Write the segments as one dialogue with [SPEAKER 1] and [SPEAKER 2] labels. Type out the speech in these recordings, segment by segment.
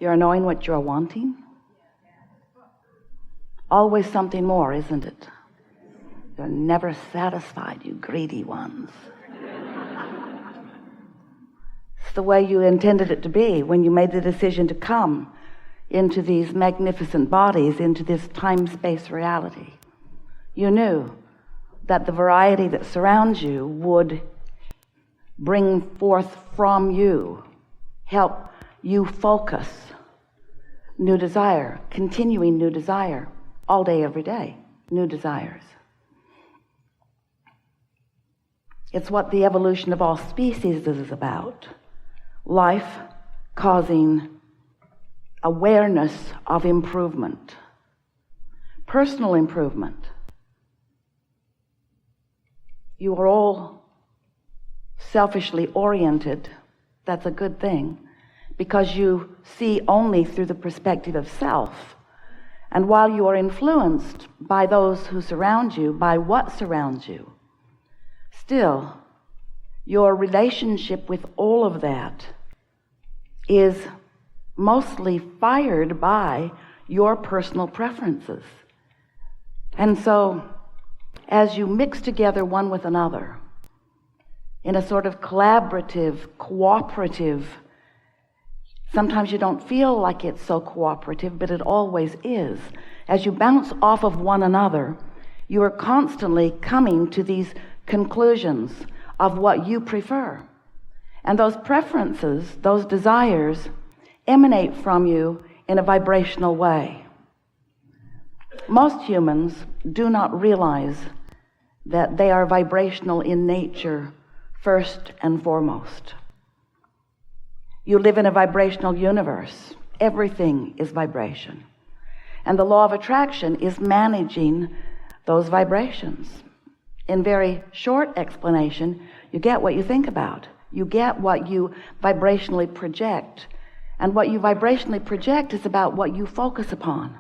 [SPEAKER 1] You're knowing what you're wanting. Always something more, isn't it? You're never satisfied, you greedy ones. It's the way you intended it to be when you made the decision to come into these magnificent bodies, into this time-space reality. You knew that the variety that surrounds you would bring forth from you, help you focus new desire, continuing new desire, all day, every day, new desires. It's what the evolution of all species is about. Life causing awareness of improvement, personal improvement. You are all selfishly oriented. That's a good thing, because you see only through the perspective of self. And while you are influenced by those who surround you, by what surrounds you, still, your relationship with all of that is mostly fired by your personal preferences. And so, as you mix together one with another in a sort of collaborative, cooperative, sometimes you don't feel like it's so cooperative, but it always is. As you bounce off of one another, you are constantly coming to these conclusions of what you prefer. And those preferences, those desires, emanate from you in a vibrational way. Most humans do not realize that they are vibrational in nature first and foremost. You live in a vibrational universe. Everything is vibration. And the law of attraction is managing those vibrations. In very short explanation, you get what you think about. You get what you vibrationally project. And what you vibrationally project is about what you focus upon.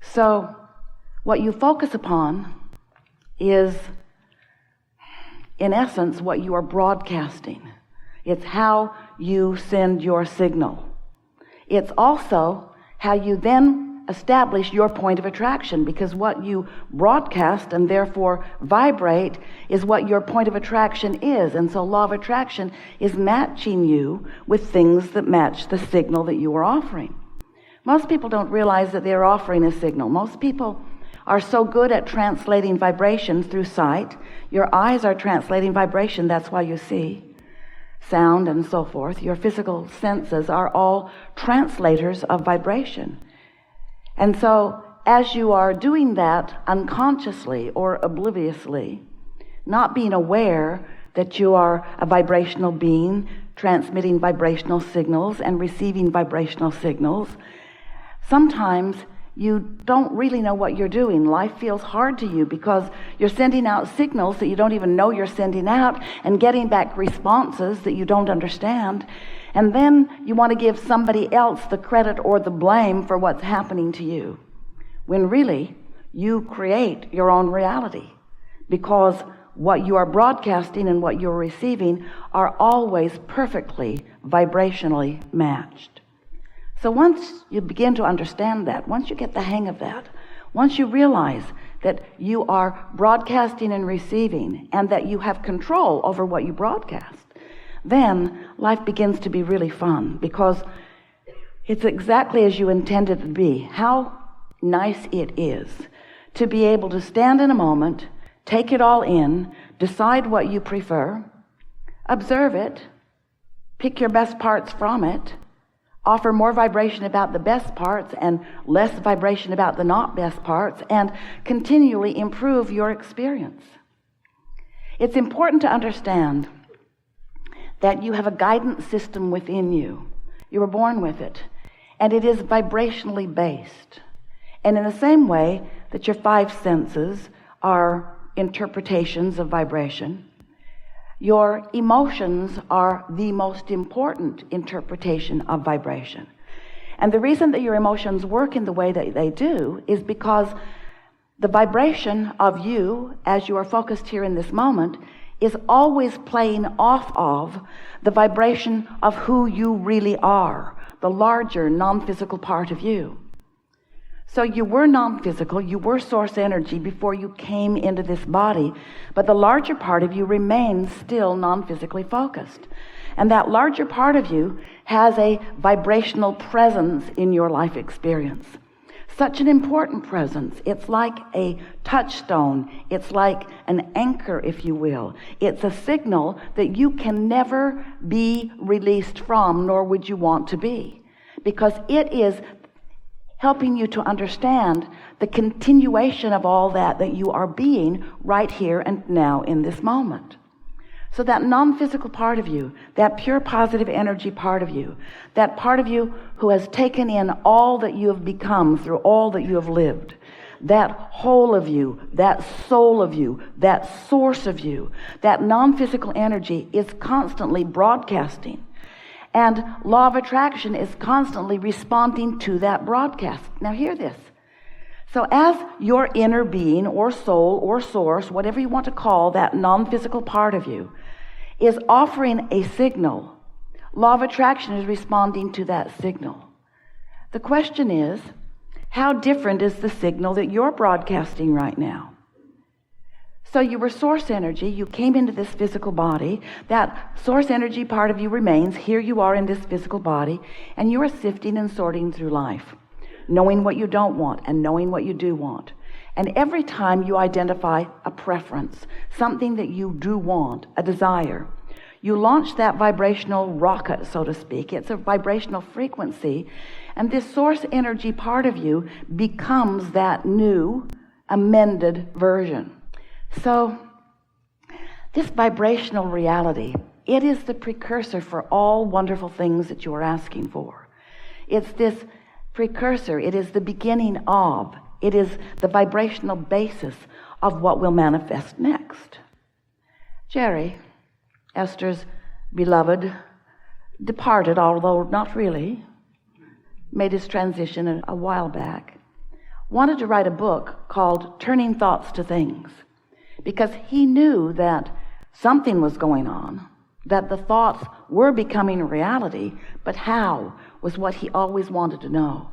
[SPEAKER 1] So, what you focus upon is, in essence, what you are broadcasting. It's how you send your signal. It's also how you then establish your point of attraction, because what you broadcast and therefore vibrate is what your point of attraction is. And so law of attraction is matching you with things that match the signal that you are offering. Most people don't realize that they're offering a signal. Most people are so good at translating vibration through sight. Your eyes are translating vibration, that's why you see. Sound and so forth. Your physical senses are all translators of vibration. And so, as you are doing that unconsciously or obliviously, not being aware that you are a vibrational being, transmitting vibrational signals and receiving vibrational signals, sometimes you don't really know what you're doing. Life feels hard to you because you're sending out signals that you don't even know you're sending out and getting back responses that you don't understand. And then you want to give somebody else the credit or the blame for what's happening to you, when really you create your own reality, because what you are broadcasting and what you're receiving are always perfectly vibrationally matched. So once you begin to understand that, once you get the hang of that, once you realize that you are broadcasting and receiving and that you have control over what you broadcast, then life begins to be really fun, because it's exactly as you intended it to be. How nice it is to be able to stand in a moment, take it all in, decide what you prefer, observe it, pick your best parts from it, offer more vibration about the best parts and less vibration about the not best parts, and continually improve your experience. It's important to understand that you have a guidance system within you. You were born with it, and it is vibrationally based. And in the same way that your five senses are interpretations of vibration, your emotions are the most important interpretation of vibration. And the reason that your emotions work in the way that they do is because the vibration of you, as you are focused here in this moment, is always playing off of the vibration of who you really are, the larger non-physical part of you. So you were non-physical, you were source energy before you came into this body, but the larger part of you remains still non-physically focused. And that larger part of you has a vibrational presence in your life experience. Such an important presence. It's like a touchstone. It's like an anchor, if you will. It's a signal that you can never be released from, nor would you want to be, because it is helping you to understand the continuation of all that you are being right here and now in this moment. So that non-physical part of you, that pure positive energy part of you, that part of you who has taken in all that you have become through all that you have lived, that whole of you, that soul of you, that source of you, that non-physical energy is constantly broadcasting. And law of attraction is constantly responding to that broadcast. Now hear this. So as your inner being or soul or source, whatever you want to call that non-physical part of you, is offering a signal, law of attraction is responding to that signal. The question is, how different is the signal that you're broadcasting right now? So you were source energy, you came into this physical body, that source energy part of you remains, here you are in this physical body, and you are sifting and sorting through life, knowing what you don't want and knowing what you do want. And every time you identify a preference, something that you do want, a desire, you launch that vibrational rocket, so to speak. It's a vibrational frequency, and this source energy part of you becomes that new, amended version. So this vibrational reality, it is the precursor for all wonderful things that you are asking for. It's this precursor, it is the beginning of, it is the vibrational basis of what will manifest next. Jerry, Esther's beloved, departed, although not really, made his transition a while back, wanted to write a book called Turning Thoughts to Things, because he knew that something was going on, that the thoughts were becoming a reality, but how was what he always wanted to know.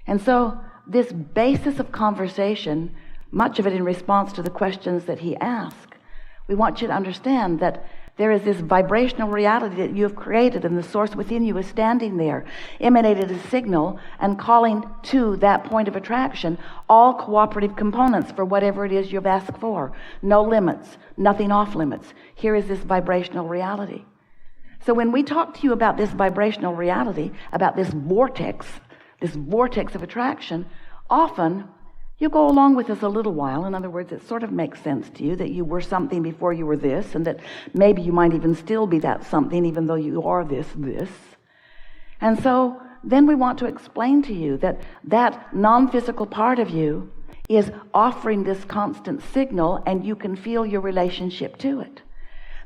[SPEAKER 1] And so this basis of conversation, much of it in response to the questions that he asked, we want you to understand that there is this vibrational reality that you have created, and the source within you is standing there, emanated a signal and calling to that point of attraction all cooperative components for whatever it is you've asked for. No limits, nothing off limits. Here is this vibrational reality. So when we talk to you about this vibrational reality, about this vortex of attraction, often you go along with us a little while. In other words, it sort of makes sense to you that you were something before you were this, and that maybe you might even still be that something even though you are this. And so then we want to explain to you that that non-physical part of you is offering this constant signal, and you can feel your relationship to it.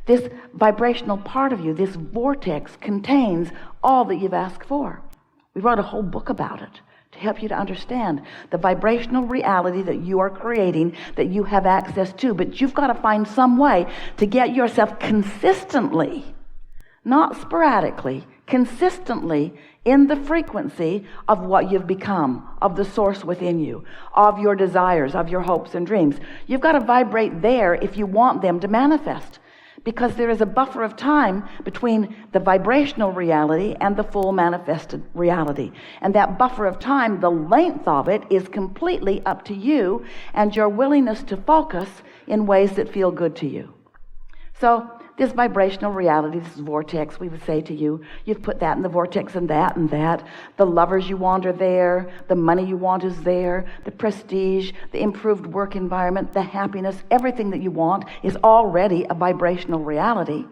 [SPEAKER 1] This vibrational part of you, this vortex, contains all that you've asked for. We wrote a whole book about it to help you to understand the vibrational reality that you are creating, that you have access to. But you've got to find some way to get yourself consistently, not sporadically, consistently in the frequency of what you've become, of the source within you, of your desires, of your hopes and dreams. You've got to vibrate there if you want them to manifest, because there is a buffer of time between the vibrational reality and the full manifested reality. And that buffer of time, the length of it, is completely up to you and your willingness to focus in ways that feel good to you. So this vibrational reality, this vortex, we would say to you, you've put that in the vortex and that and that. The lovers you want are there. The money you want is there. The prestige, the improved work environment, the happiness, everything that you want is already a vibrational reality.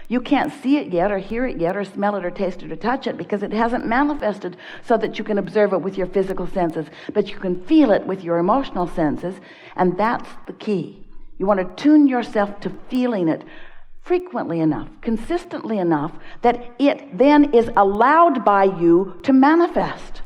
[SPEAKER 1] You can't see it yet or hear it yet or smell it or taste it or touch it because it hasn't manifested so that you can observe it with your physical senses, but you can feel it with your emotional senses, and that's the key. You want to tune yourself to feeling it frequently enough, consistently enough, that it then is allowed by you to manifest.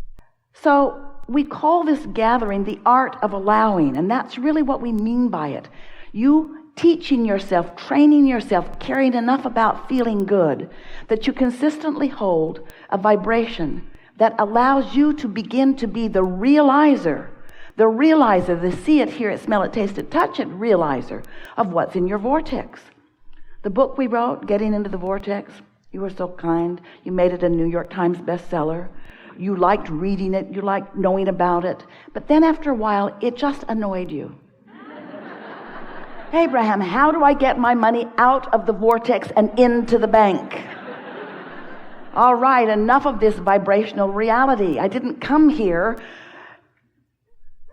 [SPEAKER 1] So we call this gathering the art of allowing, and that's really what we mean by it. You teaching yourself, training yourself, caring enough about feeling good that you consistently hold a vibration that allows you to begin to be the realizer, the see it, hear it, smell it, taste it, touch it realizer of what's in your vortex. The book we wrote, Getting Into the Vortex, you were so kind. You made it a New York Times bestseller. You liked reading it. You liked knowing about it. But then after a while, it just annoyed you. Abraham, how do I get my money out of the vortex and into the bank? All right, enough of this vibrational reality. I didn't come here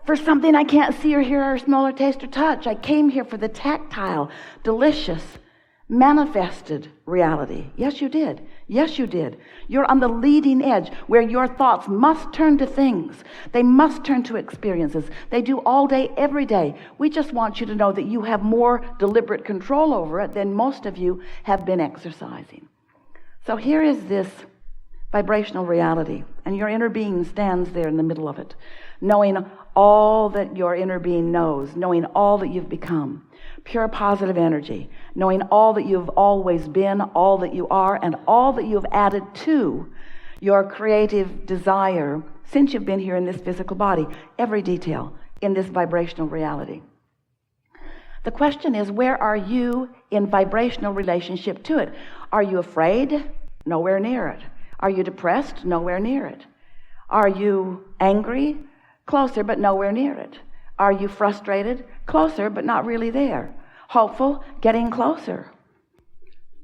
[SPEAKER 1] for something I can't see or hear or smell or taste or touch. I came here for the tactile, delicious, manifested reality. Yes, you did. Yes, you did. You're on the leading edge where your thoughts must turn to things. They must turn to experiences. They do all day, every day. We just want you to know that you have more deliberate control over it than most of you have been exercising. So here is this vibrational reality, and your inner being stands there in the middle of it, knowing all that your inner being knows, knowing all that you've become. Pure positive energy, knowing all that you've always been, all that you are, and all that you've added to your creative desire since you've been here in this physical body, every detail in this vibrational reality. The question is, where are you in vibrational relationship to it? Are you afraid? Nowhere near it. Are you depressed? Nowhere near it. Are you angry? Closer, but nowhere near it. Are you frustrated? Closer, but not really there. Hopeful? Getting closer.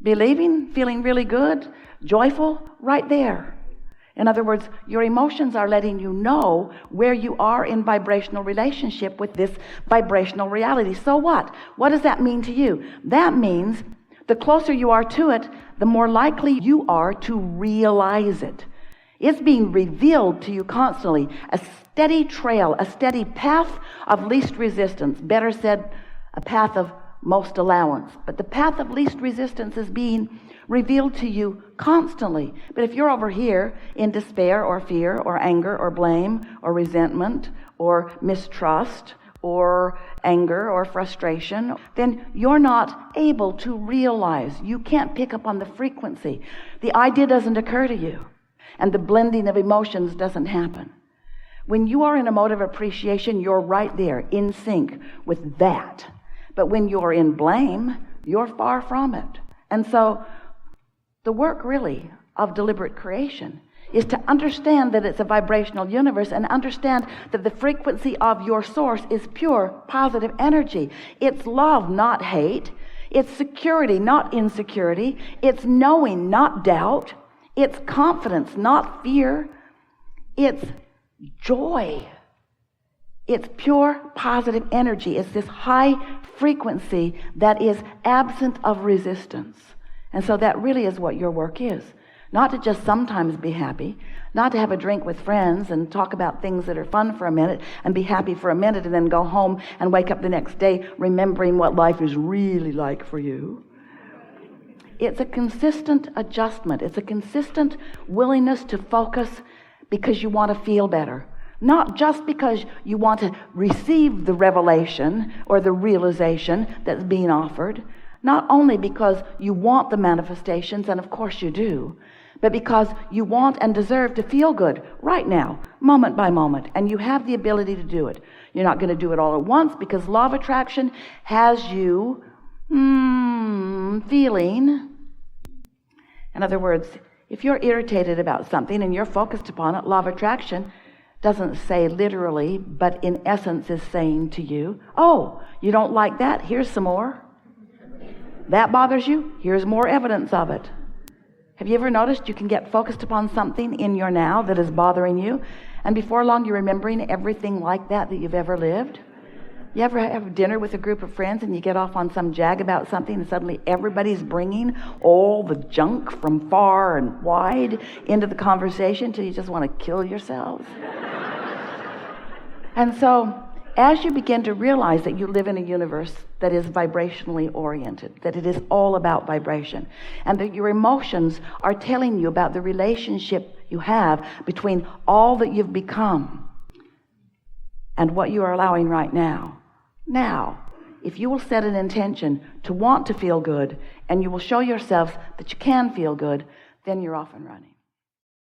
[SPEAKER 1] Believing? Feeling really good? Joyful? Right there. In other words, your emotions are letting you know where you are in vibrational relationship with this vibrational reality. So what? What does that mean to you? That means the closer you are to it, the more likely you are to realize it. It's being revealed to you constantly. A steady trail, a steady path of least resistance. Better said, a path of most allowance. But the path of least resistance is being revealed to you constantly. But if you're over here in despair or fear or anger or blame or resentment or mistrust or anger or frustration, then you're not able to realize. You can't pick up on the frequency. The idea doesn't occur to you. And the blending of emotions doesn't happen. When you are in a mode of appreciation, you're right there in sync with that. But when you're in blame, you're far from it. And so the work really of deliberate creation is to understand that it's a vibrational universe and understand that the frequency of your source is pure positive energy. It's love, not hate. It's security, not insecurity. It's knowing, not doubt. It's confidence, not fear. It's joy. It's pure positive energy. It's this high frequency that is absent of resistance. And so that really is what your work is. Not to just sometimes be happy, not to have a drink with friends and talk about things that are fun for a minute and be happy for a minute and then go home and wake up the next day remembering what life is really like for you. It's a consistent adjustment. It's a consistent willingness to focus because you want to feel better. Not just because you want to receive the revelation or the realization that's being offered. Not only because you want the manifestations, and of course you do, but because you want and deserve to feel good right now, moment by moment, and you have the ability to do it. You're not going to do it all at once because law of attraction has you feeling. In other words, if you're irritated about something and you're focused upon it, law of attraction doesn't say literally, but in essence is saying to you, oh, you don't like that? Here's some more. That bothers you? Here's more evidence of it. Have you ever noticed you can get focused upon something in your now that is bothering you, and before long you're remembering everything like that you've ever lived? You ever have dinner with a group of friends and you get off on some jag about something and suddenly everybody's bringing all the junk from far and wide into the conversation till you just want to kill yourselves? And so as you begin to realize that you live in a universe that is vibrationally oriented, that it is all about vibration, and that your emotions are telling you about the relationship you have between all that you've become and what you are allowing right now. Now, if you will set an intention to want to feel good, and you will show yourself that you can feel good, then you're off and running.